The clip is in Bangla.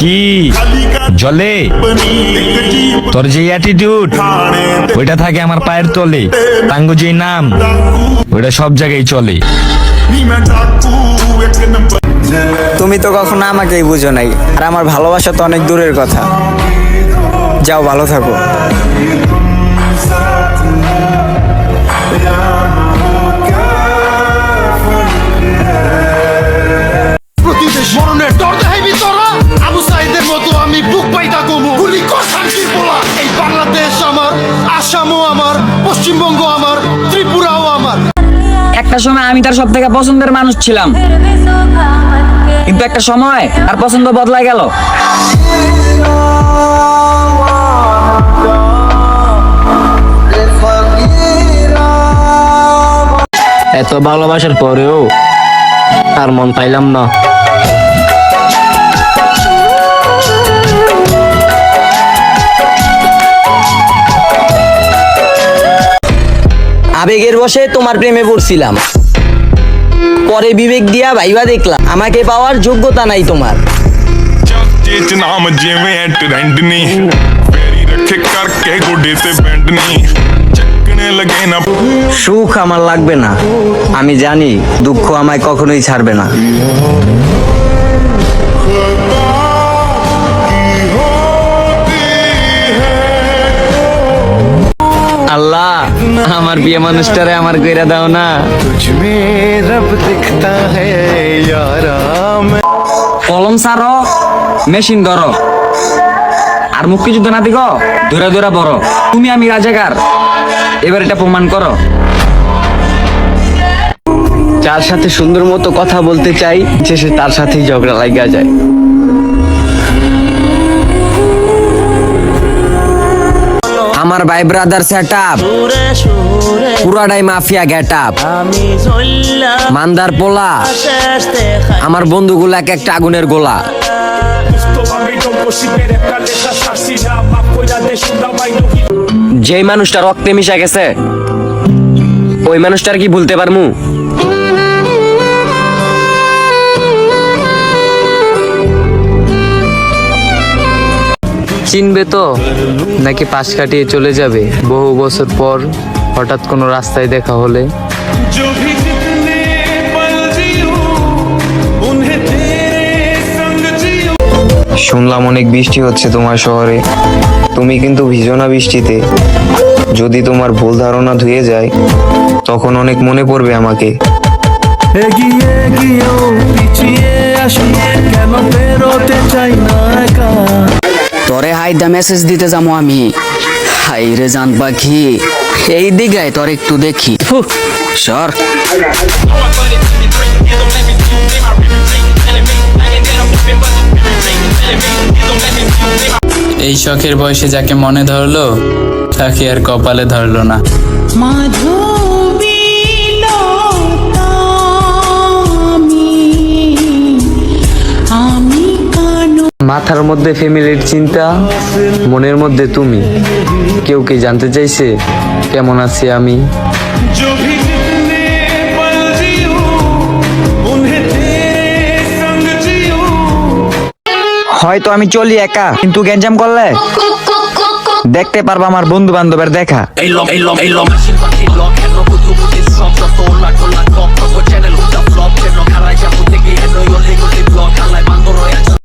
কি জলে তোর যে অ্যাটিটিউড ওইটা থাকে আমার পায়ের তলে, তাঙ্গু যে নাম ওইটা সব জায়গায় চলে। তুমি তো কখনো আমাকেই বুঝো নাই, আর আমার ভালোবাসা তো অনেক দূরের কথা। যাও, ভালো থাকো। মরণের ডর দেখাইবি তোরা? আবু সাইদের মতো আমি বুক পাইতা কমু। গুলি কর শান্তির পোলা। এই বাংলাদেশ আমার, আসামও আমার, পশ্চিমবঙ্গ আমার, ত্রিপুরাও আমার। একটা সময় আমি তার সব থেকে পছন্দের মানুষ ছিলাম, কিন্তু একটা সময় তার পছন্দ বদলাই গেল। এত ভালোবাসার পরেও তার মন পাইলাম না। আবেগের বশে তোমার প্রেমে পড়ছিলাম, পরে বিবেক দিয়া ভাইবা দেখলাম আমাকে পাওয়ার যোগ্যতা নাই তোমার। ਚ ਨਾਮ ਜਿਵੇਂ ਟ੍ਰੈਂਡ ਨਹੀਂ ਫੇਰੀ ਰੱਖੇ ਕਰਕੇ ਗੋਡੇ ਤੇ ਬੈਂਡ ਨਹੀਂ ਚੱਕਣੇ ਲੱਗੇ ਨਾ। সুখ আমার লাগবে না, আমি জানি দুঃখ আমায় কখনোই ছাড়বে না। আল্লাহ, আমার বিয়ে মানুষটারে আমার কইরা দাও না। কলম সারো, মেশিন ধরো, আর মুক্তিযুদ্ধ না দিগো ধরে ধরে বড়। তুমি আমি রাজাকার, এবার এটা প্রমাণ করো। যার সাথে সুন্দর মতো কথা বলতে চাই, শেষে তার সাথেই ঝগড়া লাগা যায়। আমার ভাই ব্রাদার সেট আপ পুরাটাই মাফিয়া গেট আপ। মান্দার পোলা, আমার বন্ধুগুলো এক একটা আগুনের গোলা। যেই মানুষটা রক্তে মিশা গেছে ওই মানুষটার কি ভুলতে পারমু? চিনবে তো নাকি পাশ কাটিয়ে চলে যাবে বহু বছর পর হঠাৎ কোনো রাস্তায় দেখা হলে? जो भी जितने पल जियो उन्हें तेरे संग जियो। শুনলাম অনেক বৃষ্টি হচ্ছে তোমার শহরে, তুমি কিন্তু ভিজো না বৃষ্টিতে। যদি তোমার ভুল ধারণা ধুয়ে যায় তখন অনেক মনে পড়বে আমাকে। এগিয়ে গিয়েও পিছিয়ে আসি, কেন বেরোতে চাই না একা। তোরে হাইদা মেসেজ দিতে যাবো আমি। হাই রে জান পাখি, এই দিঘায় তোর একটু দেখি। সর। এই শখের বয়সে যাকে মনে ধরলো তাকে আর কপালে ধরলো না। মাথার মধ্যে ফ্যামিলির চিন্তা, মনের মধ্যে তুমি। কেউ কি জানতে চাইছে কেমন আছি আমি? जो भी जितने पल जियो उन्हें तेरे संग जियो। হয়তো আমি চলি একা, কিন্তু গ্যাঞ্জাম করলে দেখতে পারবা আমার বন্ধু বান্ধবের দেখা।